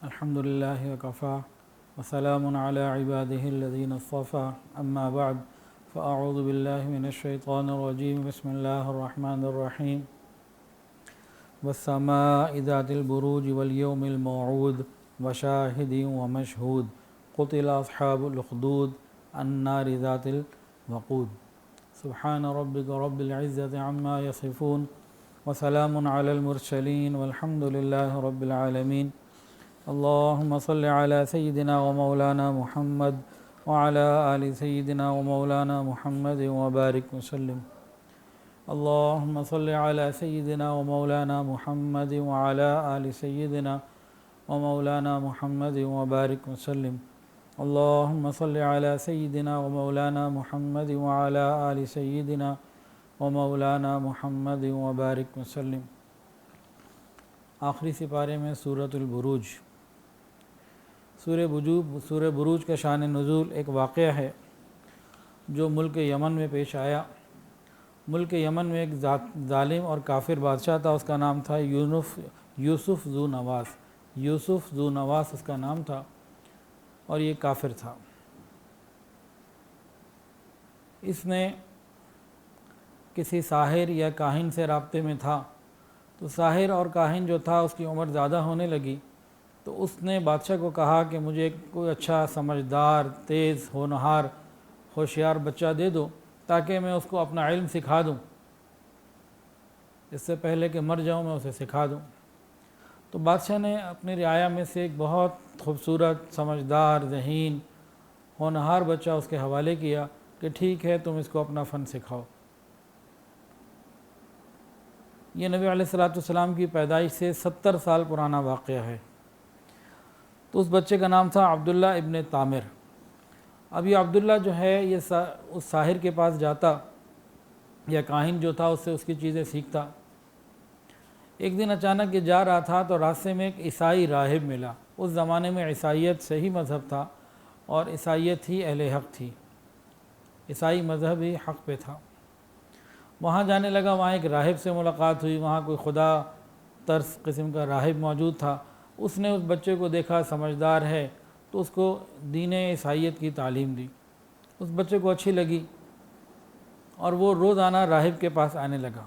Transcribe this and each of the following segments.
الحمد لله وكفى وسلام على عباده الذين اصطفى أما بعد فأعوذ بالله من الشيطان الرجيم بسم الله الرحمن الرحيم والسماء ذات البروج واليوم الموعود وشاهد ومشهود قتل أصحاب الأخدود النار ذات الوقود سبحان ربك رب العزة عما يصفون وسلام على المرسلين والحمد لله رب العالمين اللهم صل على سيدنا ومولانا محمد وعلى آل سيدنا ومولانا محمد وبارك وسلم اللهم صل على سيدنا ومولانا محمد وعلى آل سيدنا ومولانا محمد وبارك وسلم اللهم صل على سيدنا ومولانا محمد وعلى آل سيدنا ومولانا محمد وبارك وسلم۔ آخری سپارے میں سورۃ البروج، سورہ بروج کا شان نزول ایک واقعہ ہے جو ملک یمن میں پیش آیا۔ ملک یمن میں ایک ظالم اور کافر بادشاہ تھا، اس کا نام تھا یوسف ذو نواس۔ یوسف ذو نواس اس کا نام تھا اور یہ کافر تھا۔ اس نے کسی ساحر یا کاہن سے رابطے میں تھا، تو ساحر اور کاہن جو تھا اس کی عمر زیادہ ہونے لگی، تو اس نے بادشاہ کو کہا کہ مجھے کوئی اچھا سمجھدار، تیز، ہونہار، ہوشیار بچہ دے دو تاکہ میں اس کو اپنا علم سکھا دوں، اس سے پہلے کہ مر جاؤں میں اسے سکھا دوں۔ تو بادشاہ نے اپنی رعایا میں سے ایک بہت خوبصورت، سمجھدار، ذہین، ہونہار بچہ اس کے حوالے کیا کہ ٹھیک ہے تم اس کو اپنا فن سکھاؤ۔ یہ نبی علیہ السلام کی پیدائش سے 70 سال پرانا واقعہ ہے۔ تو اس بچے کا نام تھا عبداللہ ابن تامر۔ اب یہ عبداللہ جو ہے یہ اس ساحر کے پاس جاتا یا کاہن جو تھا اس سے اس کی چیزیں سیکھتا۔ ایک دن اچانک یہ جا رہا تھا تو راستے میں ایک عیسائی راہب ملا۔ اس زمانے میں عیسائیت صحیح مذہب تھا اور عیسائیت ہی اہل حق تھی، عیسائی مذہب ہی حق پہ تھا۔ وہاں جانے لگا، وہاں ایک راہب سے ملاقات ہوئی، وہاں کوئی خدا ترس قسم کا راہب موجود تھا۔ اس نے اس بچے کو دیکھا سمجھدار ہے تو اس کو دین عیسائیت کی تعلیم دی۔ اس بچے کو اچھی لگی اور وہ روزانہ راہب کے پاس آنے لگا۔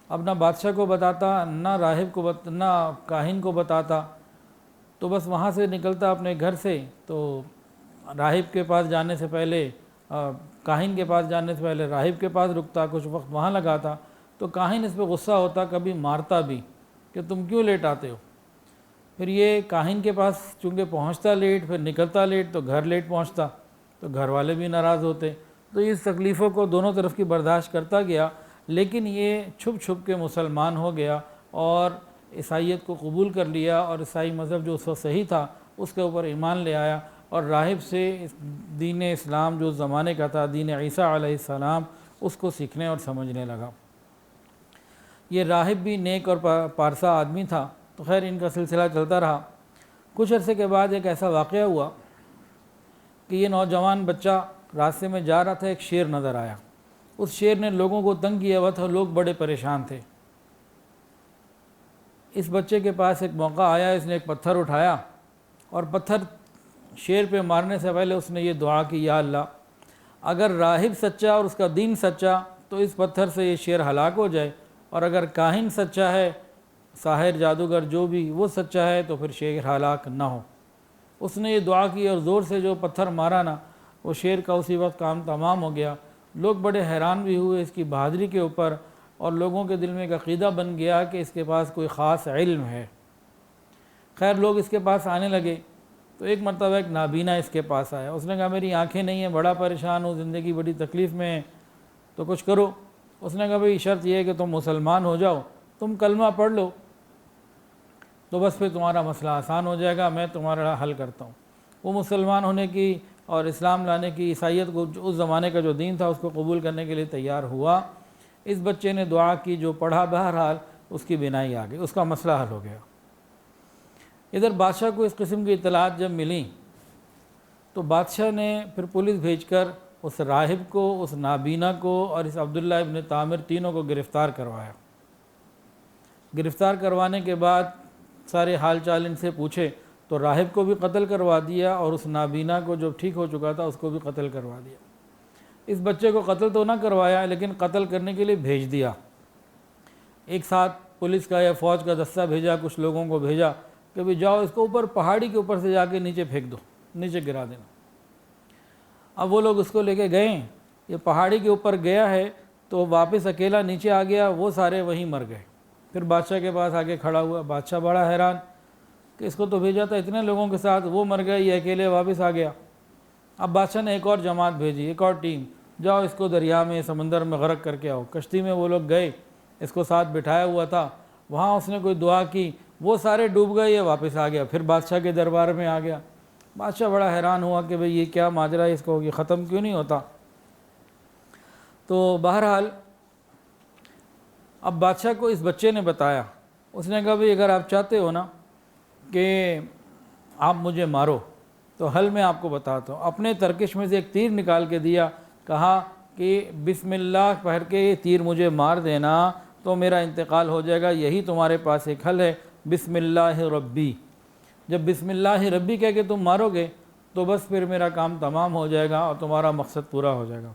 اب نہ بادشاہ کو بتاتا، نہ راہب کو نہ کاہن کو بتاتا، تو بس وہاں سے نکلتا اپنے گھر سے تو راہب کے پاس جانے سے پہلے، کاہن کے پاس جانے سے پہلے راہب کے پاس رکتا، کچھ وقت وہاں لگاتا۔ تو کاہن اس پہ غصہ ہوتا، کبھی مارتا بھی کہ تم کیوں لیٹ آتے ہو۔ پھر یہ کاہن کے پاس چونکہ پہنچتا لیٹ، پھر نکلتا لیٹ، تو گھر لیٹ پہنچتا، تو گھر والے بھی ناراض ہوتے۔ تو اس تکلیفوں کو دونوں طرف کی برداشت کرتا گیا، لیکن یہ چھپ چھپ کے مسلمان ہو گیا اور عیسائیت کو قبول کر لیا، اور عیسائی مذہب جو اس وقت صحیح تھا اس کے اوپر ایمان لے آیا، اور راہب سے دین اسلام جو اس زمانے کا تھا، دین عیسیٰ علیہ السلام، اس کو سیکھنے اور سمجھنے لگا۔ یہ راہب بھی نیک اور پارسا آدمی تھا، تو خیر ان کا سلسلہ چلتا رہا۔ کچھ عرصے کے بعد ایک ایسا واقعہ ہوا کہ یہ نوجوان بچہ راستے میں جا رہا تھا، ایک شیر نظر آیا۔ اس شیر نے لوگوں کو تنگ کیا ہوا تھا، لوگ بڑے پریشان تھے۔ اس بچے کے پاس ایک موقع آیا، اس نے ایک پتھر اٹھایا اور پتھر شیر پہ مارنے سے پہلے اس نے یہ دعا کی، یا اللہ اگر راہب سچا اور اس کا دین سچا تو اس پتھر سے یہ شیر ہلاک ہو جائے، اور اگر کاہن سچا ہے، ساحر جادوگر جو بھی وہ سچا ہے، تو پھر شیر ہلاک نہ ہو۔ اس نے یہ دعا کی اور زور سے جو پتھر مارا نا، وہ شیر کا اسی وقت کام تمام ہو گیا۔ لوگ بڑے حیران بھی ہوئے اس کی بہادری کے اوپر، اور لوگوں کے دل میں ایک عقیدہ بن گیا کہ اس کے پاس کوئی خاص علم ہے۔ خیر لوگ اس کے پاس آنے لگے، تو ایک مرتبہ ایک نابینا اس کے پاس آیا۔ اس نے کہا میری آنکھیں نہیں ہیں، بڑا پریشان ہوں، زندگی بڑی تکلیف میں ہے، تو کچھ کرو۔ اس نے کہا بھئی شرط یہ ہے کہ تم مسلمان ہو جاؤ، تم کلمہ پڑھ لو، تو بس پھر تمہارا مسئلہ آسان ہو جائے گا، میں تمہارا حل کرتا ہوں۔ وہ مسلمان ہونے کی اور اسلام لانے کی، عیسائیت کو اس زمانے کا جو دین تھا اس کو قبول کرنے کے لیے تیار ہوا۔ اس بچے نے دعا کی، جو پڑھا، بہرحال اس کی بینائی آ گئی، اس کا مسئلہ حل ہو گیا۔ ادھر بادشاہ کو اس قسم کی اطلاعات جب ملیں تو بادشاہ نے پھر پولیس بھیج کر اس راہب کو، اس نابینا کو اور اس عبداللہ ابن تامر تینوں کو گرفتار کروایا۔ گرفتار کروانے کے بعد سارے حال چال ان سے پوچھے تو راہب کو بھی قتل کروا دیا اور اس نابینا کو جو ٹھیک ہو چکا تھا اس کو بھی قتل کروا دیا۔ اس بچے کو قتل تو نہ کروایا لیکن قتل کرنے کے لیے بھیج دیا۔ ایک ساتھ پولیس کا یا فوج کا دستہ بھیجا، کچھ لوگوں کو بھیجا کہ بھی جاؤ اس کو اوپر پہاڑی کے اوپر سے جا کے نیچے پھینک دو، نیچے گرا دینا۔ اب وہ لوگ اس کو لے کے گئے، یہ پہاڑی کے اوپر گیا ہے تو واپس اکیلا نیچے آ گیا، وہ سارے وہیں مر گئے۔ پھر بادشاہ کے پاس آگے کھڑا ہوا، بادشاہ بڑا حیران کہ اس کو تو بھیجا تھا اتنے لوگوں کے ساتھ، وہ مر گئے، یہ اکیلے واپس آ گیا۔ اب بادشاہ نے ایک اور جماعت بھیجی، ایک اور ٹیم، جاؤ اس کو دریا میں سمندر میں غرق کر کے آؤ۔ کشتی میں وہ لوگ گئے، اس کو ساتھ بٹھایا ہوا تھا، وہاں اس نے کوئی دعا کی، وہ سارے ڈوب گئے، یہ واپس آ گیا، پھر بادشاہ کے دربار میں آ گیا۔ بادشاہ بڑا حیران ہوا کہ بھئی یہ کیا ماجرا ہے، اس کو یہ ختم کیوں نہیں ہوتا؟ تو بہرحال اب بادشاہ کو اس بچے نے بتایا، اس نے کہا بھئی اگر آپ چاہتے ہو نا کہ آپ مجھے مارو تو حل میں آپ کو بتاتا ہوں۔ اپنے ترکش میں سے ایک تیر نکال کے دیا، کہا کہ بسم اللہ پڑھ کے یہ تیر مجھے مار دینا تو میرا انتقال ہو جائے گا، یہی تمہارے پاس ایک حل ہے، بسم اللہ ربی۔ جب بسم اللہ ربی کہہ کے تم مارو گے تو بس پھر میرا کام تمام ہو جائے گا اور تمہارا مقصد پورا ہو جائے گا۔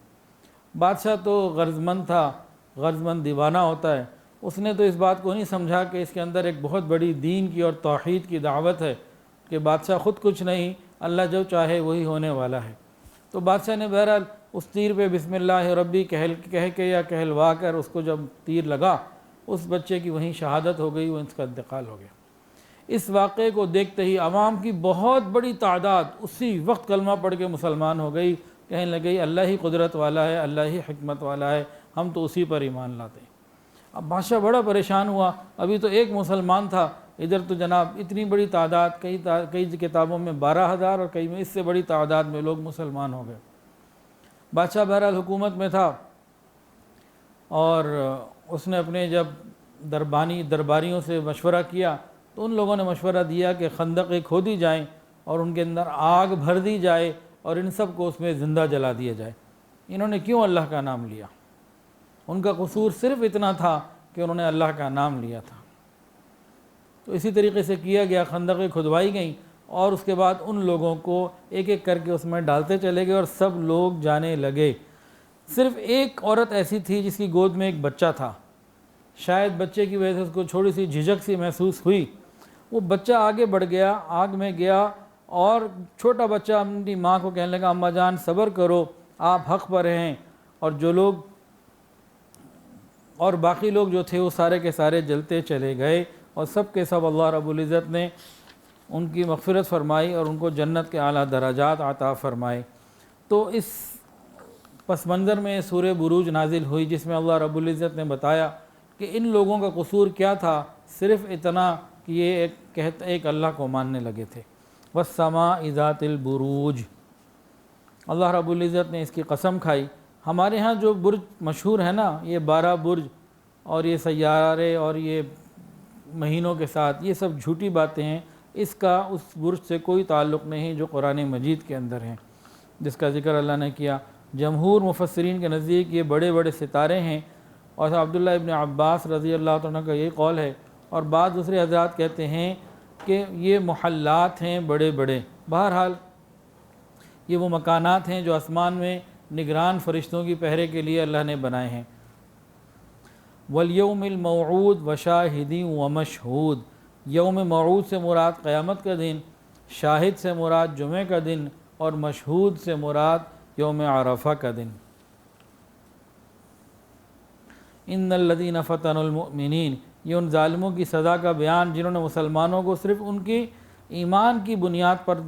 بادشاہ تو غرض مند تھا، غرض مند دیوانہ ہوتا ہے، اس نے تو اس بات کو نہیں سمجھا کہ اس کے اندر ایک بہت بڑی دین کی اور توحید کی دعوت ہے، کہ بادشاہ خود کچھ نہیں، اللہ جو چاہے وہی ہونے والا ہے۔ تو بادشاہ نے بہرحال اس تیر پہ بسم اللہ ربی کہہ کے یا کہلوا کر اس کو جب تیر لگا، اس بچے کی وہیں شہادت ہو گئی، وہ اس کا انتقال ہو گیا۔ اس واقعے کو دیکھتے ہی عوام کی بہت بڑی تعداد اسی وقت کلمہ پڑھ کے مسلمان ہو گئی، کہنے لگی اللہ ہی قدرت والا ہے، اللہ ہی حکمت والا ہے، ہم تو اسی پر ایمان لاتے ہیں۔ اب بادشاہ بڑا پریشان ہوا، ابھی تو ایک مسلمان تھا، ادھر تو جناب اتنی بڑی تعداد، کئی کتابوں میں 12,000 اور کئی میں اس سے بڑی تعداد میں لوگ مسلمان ہو گئے۔ بادشاہ بہرحال حکومت میں تھا اور اس نے اپنے جب درباریوں سے مشورہ کیا تو ان لوگوں نے مشورہ دیا کہ خندقیں کھودی جائیں اور ان کے اندر آگ بھر دی جائے اور ان سب کو اس میں زندہ جلا دیا جائے۔ انہوں نے کیوں اللہ کا نام لیا؟ ان کا قصور صرف اتنا تھا کہ انہوں نے اللہ کا نام لیا تھا۔ تو اسی طریقے سے کیا گیا، خندقیں کھدوائی گئیں اور اس کے بعد ان لوگوں کو ایک ایک کر کے اس میں ڈالتے چلے گئے اور سب لوگ جانے لگے۔ صرف ایک عورت ایسی تھی جس کی گود میں ایک بچہ تھا، شاید بچے کی وجہ سے اس کو تھوڑی سی جھجک سی محسوس ہوئی، وہ بچہ آگے بڑھ گیا، آگ میں گیا اور چھوٹا بچہ اپنی ماں کو کہنے لگا اماں جان صبر کرو، آپ حق پر ہیں، اور جو لوگ اور باقی لوگ جو تھے وہ سارے کے سارے جلتے چلے گئے اور سب کے سب اللہ رب العزت نے ان کی مغفرت فرمائی اور ان کو جنت کے اعلیٰ درجات عطا فرمائے۔ تو اس پس منظر میں سورہ بروج نازل ہوئی جس میں اللہ رب العزت نے بتایا کہ ان لوگوں کا قصور کیا تھا، صرف اتنا کہ یہ ایک اللہ کو ماننے لگے تھے۔ وَالسَّمَاءِ ذَاتِ الْبُرُوجِ، اللہ رب العزت نے اس کی قسم کھائی۔ ہمارے ہاں جو برج مشہور ہے نا، یہ 12 برج اور یہ سیارے اور یہ مہینوں کے ساتھ، یہ سب جھوٹی باتیں ہیں، اس کا اس برج سے کوئی تعلق نہیں جو قرآن مجید کے اندر ہیں، جس کا ذکر اللہ نے کیا۔ جمہور مفسرین کے نزدیک یہ بڑے بڑے ستارے ہیں، اور عبداللہ ابن عباس رضی اللہ عنہ کا یہ قول ہے، اور بعض دوسرے حضرات کہتے ہیں کہ یہ محلات ہیں بڑے بڑے۔ بہرحال یہ وہ مکانات ہیں جو آسمان میں نگران فرشتوں کی پہرے کے لیے اللہ نے بنائے ہیں۔ وَالْيَوْمِ الْمَوْعُودِ وَشَاهِدٍ وَمَشْهُودٍ، یوم موعود سے مراد قیامت کا دن، شاہد سے مراد جمعہ کا دن، اور مشہود سے مراد یوم عرفہ کا دن۔ ان الذین فتنوا المؤمنین، یہ ان ظالموں کی سزا کا بیان جنہوں نے مسلمانوں کو صرف ان کی ایمان کی بنیاد پر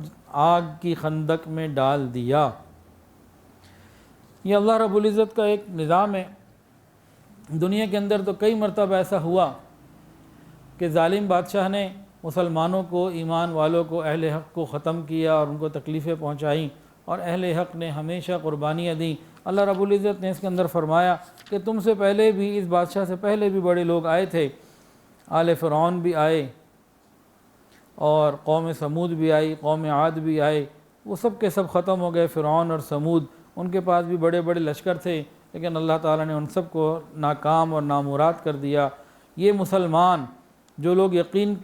آگ کی خندق میں ڈال دیا۔ یہ اللہ رب العزت کا ایک نظام ہے۔ دنیا کے اندر تو کئی مرتبہ ایسا ہوا کہ ظالم بادشاہ نے مسلمانوں کو، ایمان والوں کو، اہل حق کو ختم کیا اور ان کو تکلیفیں پہنچائیں، اور اہل حق نے ہمیشہ قربانیاں دیں۔ اللہ رب العزت نے اس کے اندر فرمایا کہ تم سے پہلے بھی، اس بادشاہ سے پہلے بھی بڑے لوگ آئے تھے، آل فرعون بھی آئے اور قوم سمود بھی آئی، قوم عاد بھی آئے، وہ سب کے سب ختم ہو گئے۔ فرعون اور سمود، ان کے پاس بھی بڑے بڑے لشکر تھے، لیکن اللہ تعالیٰ نے ان سب کو ناکام اور نامراد کر دیا۔ یہ مسلمان جو لوگ یقین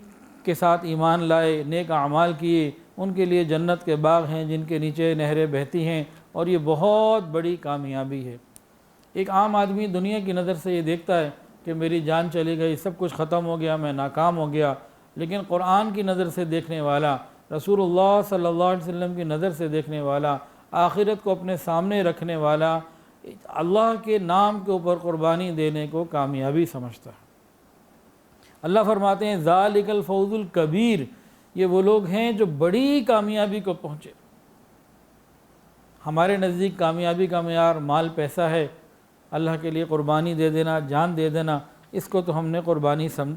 کے ساتھ ایمان لائے، نیک اعمال کیے، ان کے لیے جنت کے باغ ہیں جن کے نیچے نہریں بہتی ہیں، اور یہ بہت بڑی کامیابی ہے۔ ایک عام آدمی دنیا کی نظر سے یہ دیکھتا ہے کہ میری جان چلی گئی، سب کچھ ختم ہو گیا، میں ناکام ہو گیا، لیکن قرآن کی نظر سے دیکھنے والا، رسول اللہ صلی اللہ علیہ وسلم کی نظر سے دیکھنے والا، آخرت کو اپنے سامنے رکھنے والا، اللہ کے نام کے اوپر قربانی دینے کو کامیابی سمجھتا ہے۔ اللہ فرماتے ہیں ذالک الفوز الکبیر، یہ وہ لوگ ہیں جو بڑی کامیابی کو پہنچے۔ ہمارے نزدیک کامیابی کا معیار مال پیسہ ہے، اللہ کے لیے قربانی دے دینا، جان دے دینا، اس کو تو ہم نے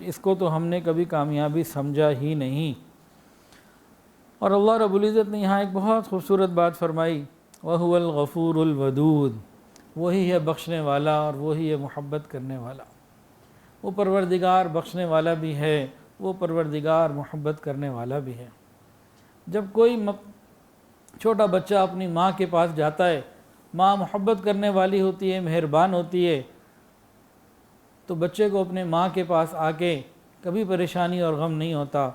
اس کو تو ہم نے کبھی کامیابی سمجھا ہی نہیں۔ اور اللہ رب العزت نے یہاں ایک بہت خوبصورت بات فرمائی، وَهُوَ الْغَفُورُ الْوَدُودُ، وہی ہے بخشنے والا اور وہی ہے محبت کرنے والا۔ وہ پروردگار بخشنے والا بھی ہے، وہ پروردگار محبت کرنے والا بھی ہے۔ جب کوئی چھوٹا بچہ اپنی ماں کے پاس جاتا ہے، ماں محبت کرنے والی ہوتی ہے، مہربان ہوتی ہے، تو بچے کو اپنے ماں کے پاس آ کے کبھی پریشانی اور غم نہیں ہوتا۔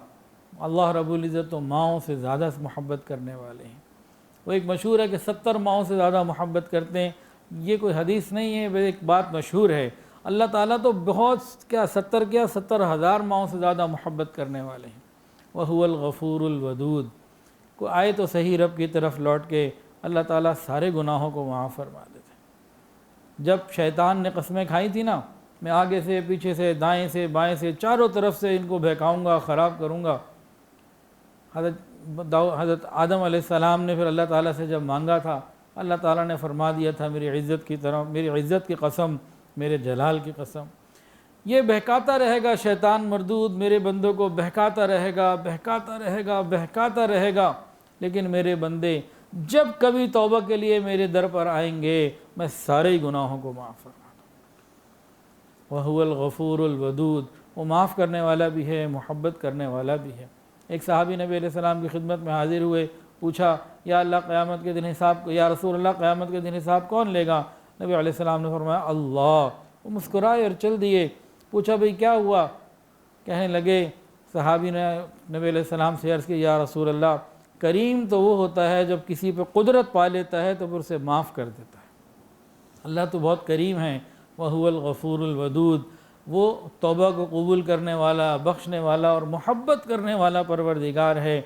اللہ رب العزت تو ماؤں سے زیادہ محبت کرنے والے ہیں۔ وہ ایک مشہور ہے کہ 70 ماؤں سے زیادہ محبت کرتے ہیں، یہ کوئی حدیث نہیں ہے، ایک بات مشہور ہے۔ اللہ تعالیٰ تو بہت 70,000 ماؤں سے زیادہ محبت کرنے والے ہیں۔ وَهُوَ الْغَفُورُ الْوَدُودُ، کو آئے تو صحیح رب کی طرف لوٹ کے اللہ تعالیٰ سارے گناہوں کو معاف فرما دیتے ہیں۔ جب شیطان نے قسمیں کھائی تھی نا، میں آگے سے، پیچھے سے، دائیں سے، بائیں سے، چاروں طرف سے ان کو بہکاؤں گا، خراب کروں گا، حضرت آدم علیہ السلام نے پھر اللہ تعالیٰ سے جب مانگا تھا، اللہ تعالیٰ نے فرما دیا تھا میری عزت کی قسم، میرے جلال کی قسم، یہ بہکاتا رہے گا شیطان مردود، میرے بندوں کو بہکاتا رہے گا، بہکاتا رہے گا، بہکاتا رہے گا، لیکن میرے بندے جب کبھی توبہ کے لیے میرے در پر آئیں گے، میں سارے گناہوں کو معاف فرما دوں۔ وَهُوَ الْغَفُورُ الْوَدُودُ، وہ معاف کرنے والا بھی ہے، محبت کرنے والا بھی ہے۔ ایک صحابی نبی علیہ السلام کی خدمت میں حاضر ہوئے، پوچھا یا اللہ قیامت کے دن حساب، یا رسول اللہ قیامت کے دن حساب کون لے گا؟ نبی علیہ السلام نے فرمایا اللہ۔ وہ مسکرائے اور چل دیے۔ پوچھا بھئی کیا ہوا؟ کہنے لگے، صحابی نے نبی علیہ السلام سے عرض کی یا رسول اللہ، کریم تو وہ ہوتا ہے جب کسی پہ قدرت پا لیتا ہے تو پھر اسے معاف کر دیتا ہے۔ اللہ تو بہت کریم ہے، وَهُوَ الْغَفُورُ الْوَدُودُ، وہ توبہ کو قبول کرنے والا، بخشنے والا اور محبت کرنے والا پروردگار ہے۔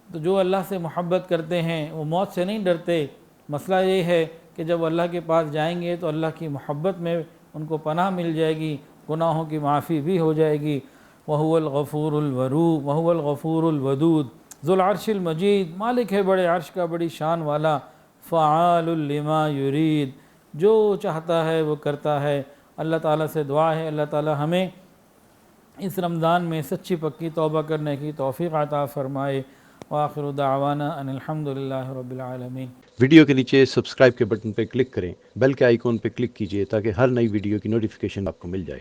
تو جو اللہ سے محبت کرتے ہیں وہ موت سے نہیں ڈرتے۔ مسئلہ یہ ہے کہ جب اللہ کے پاس جائیں گے تو اللہ کی محبت میں ان کو پناہ مل جائے گی، گناہوں کی معافی بھی ہو جائے گی۔ وَهُوَ الْغَفُورُ الْوَدُودُ، وَهُوَ الْغَفُورُ الْوَدُودُ، ذو العرش المجید، مالک ہے بڑے عرش کا، بڑی شان والا، فعال لما یرید، جو چاہتا ہے وہ کرتا ہے۔ اللہ تعالیٰ سے دعا ہے اللہ تعالیٰ ہمیں اس رمضان میں سچی پکی توبہ کرنے کی توفیق عطا فرمائے۔ وآخر دعوانا ان الحمد للہ رب العالمین۔ ویڈیو کے نیچے سبسکرائب کے بٹن پہ کلک کریں، بیل کے آئیکن پہ کلک کیجئے تاکہ ہر نئی ویڈیو کی نوٹیفیکیشن آپ کو مل جائے۔